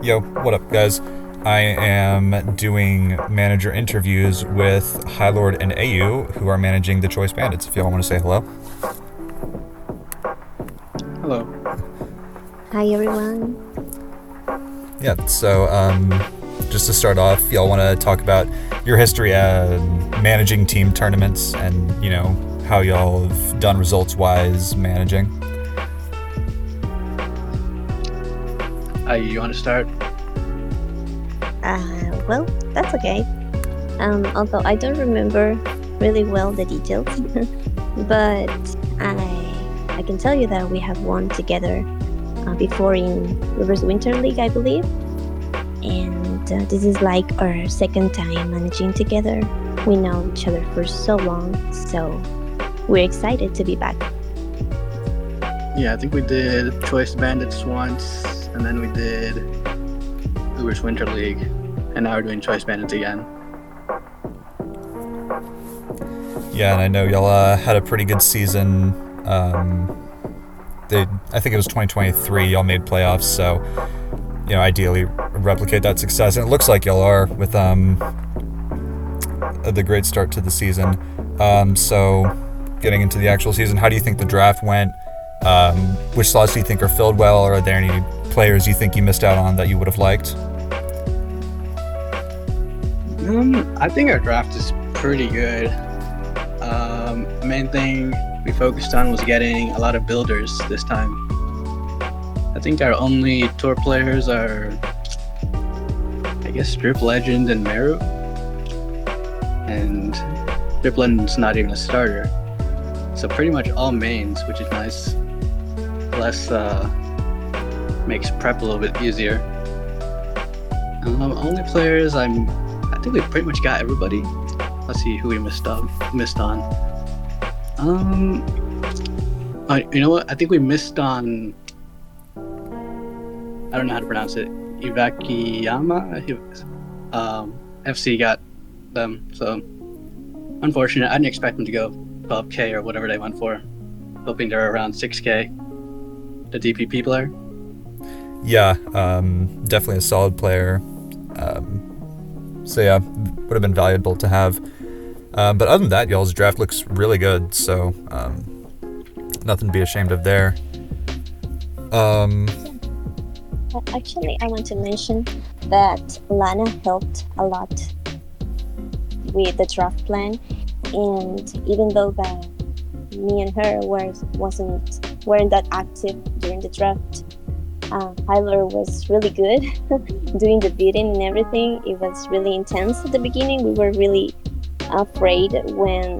Yo, what up, guys? I am doing manager interviews with Highlord and Ayu, who are managing the Choice Bandits. If y'all want to say hello. Hello. Hi everyone. Yeah, so just to start off, y'all want to talk about your history managing team tournaments and, how y'all have done results-wise managing. You want to start? Well, that's okay. Although I don't remember really well the details, but I can tell you that we have won together before in Reverse Winter League, I believe, and this is like our second time managing together. We know each other for so long, so we're excited to be back. Yeah, I think we did Choice Bandits once, and then we did Reverse Winter League, and now we're doing Choice Bandits again. Yeah, and I know y'all had a pretty good season. I think it was 2023. Y'all made playoffs, so ideally replicate that success. And it looks like y'all are with the great start to the season. So getting into the actual season, how do you think the draft went? Which slots do you think are filled well, or are there any players you think you missed out on that you would have liked? I think our draft is pretty good. The main thing we focused on was getting a lot of builders this time. I think our only tour players are, I guess, Drip Legend and Meru. And Drip Legend's not even a starter. So pretty much all mains, which is nice. Plus, makes prep a little bit easier. Only players I think we pretty much got everybody. Let's see who we missed on. You know what? I think we missed on. I don't know how to pronounce it. Ivakiyama. FC got them, so unfortunate. I didn't expect them to go 12K or whatever they went for. Hoping they're around 6K. The DPP player. Yeah, definitely a solid player. So yeah, would have been valuable to have. But other than that, y'all's draft looks really good. So nothing to be ashamed of there. Actually, I want to mention that Lana helped a lot with the draft plan, and even though that me and her weren't that active during the draft, Highlord was really good doing the bidding and everything. It was really intense at the beginning. We were really afraid when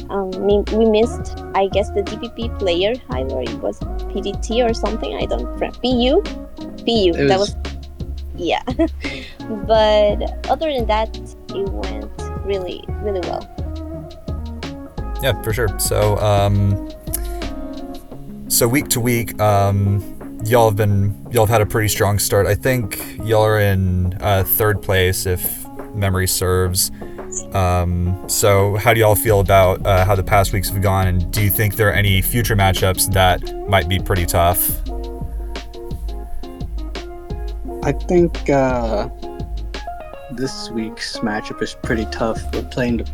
we missed, I guess, the DPP player Highlord. It was PDT or something. I don't remember. PU. That was yeah. But other than that, it went really, really well. Yeah, for sure. So week to week, y'all have had a pretty strong start. I think y'all are in third place if memory serves. So how do y'all feel about how the past weeks have gone, and do you think there are any future matchups that might be pretty tough? I think this week's matchup is pretty tough. We're playing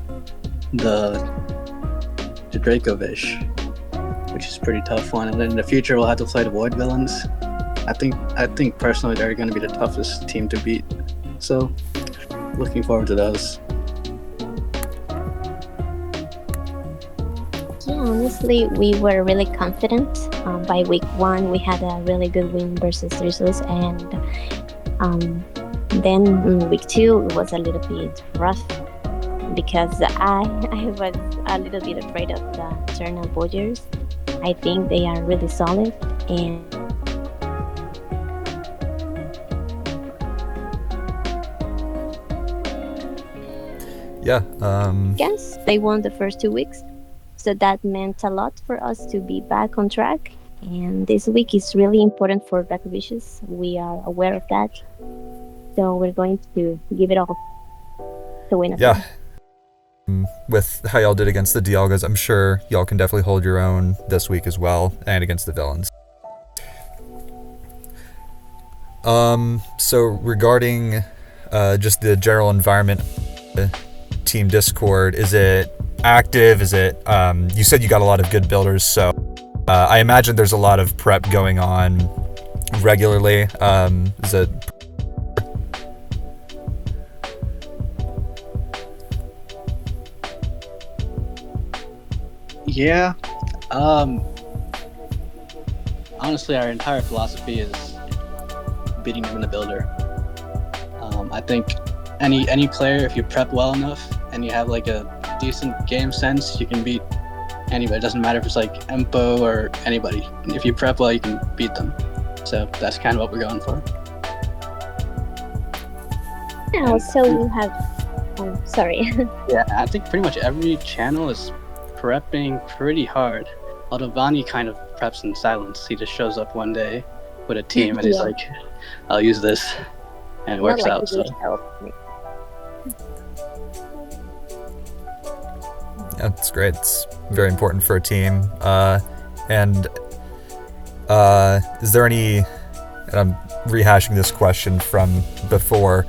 the Dracovish, which is a pretty tough one, and then in the future we'll have to play the Void Villains. I think personally they're going to be the toughest team to beat. So looking forward to those. Yeah, honestly, we were really confident. By week 1, we had a really good win versus Thistles, and then in week 2, it was a little bit rough because I was a little bit afraid of the Eternal Voyagers. I think they are really solid, and Yeah. yes, they won the first 2 weeks. So that meant a lot for us to be back on track. And this week is really important for Dracoviches. We are aware of that. So we're going to give it all to win. Yeah. With how y'all did against the Dialgas, I'm sure y'all can definitely hold your own this week as well, and against the Villains. So regarding just the general environment, team Discord, is it active? Is it, you said you got a lot of good builders, so I imagine there's a lot of prep going on regularly. Is it? Yeah. Honestly, our entire philosophy is beating them in the builder. I think any player, if you prep well enough and you have like a decent game sense, you can beat anybody. It doesn't matter if it's like Empo or anybody. If you prep well, you can beat them. So that's kind of what we're going for. And also we have, sorry. Yeah, I think pretty much every channel is prepping pretty hard. Although Vani kind of preps in silence. He just shows up one day with a team and he's like, I'll use this. And it works Not like out. So. Yeah, it's great. It's very important for a team. And is there any, and I'm rehashing this question from before,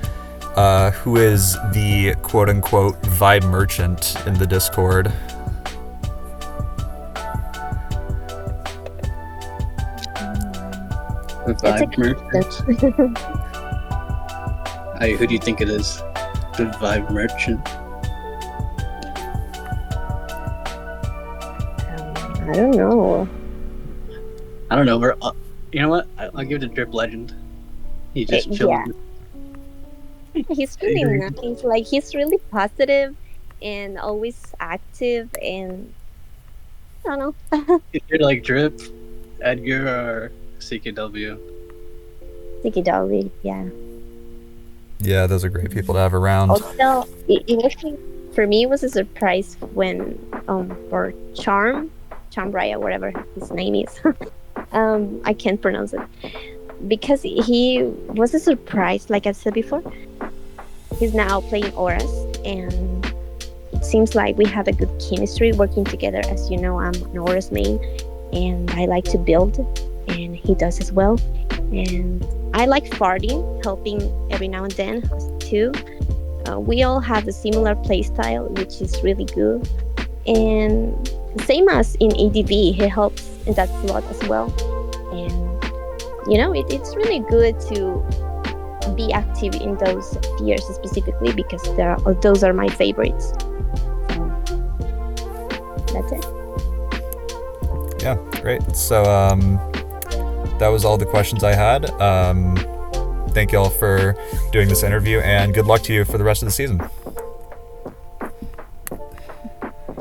who is the quote-unquote vibe merchant in the Discord? The vibe merchant. Who do you think it is? The vibe merchant. I don't know. I don't know. You know what? I'll give it to Drip Legend. He just chilling. Yeah. He's really nice. Like, he's really positive and always active, and I don't know. You're like Drip, Edgar, or CKW. CKW, yeah. Yeah, those are great people to have around. Also, it was, for me, it was a surprise when for Charm Raya, whatever his name is. I can't pronounce it. Because he was a surprise, like I said before. He's now playing Auras, and it seems like we have a good chemistry working together. As you know, I'm an Auras main, and I like to build, and he does as well. And I like farting, helping every now and then too. We all have a similar playstyle, which is really good. And same as in ADV, he helps in that slot as well. And you know, it's really good to be active in those spheres specifically, because those are my favorites. So that's it. Yeah, great. So that was all the questions I had. Thank you all for doing this interview, and good luck to you for the rest of the season.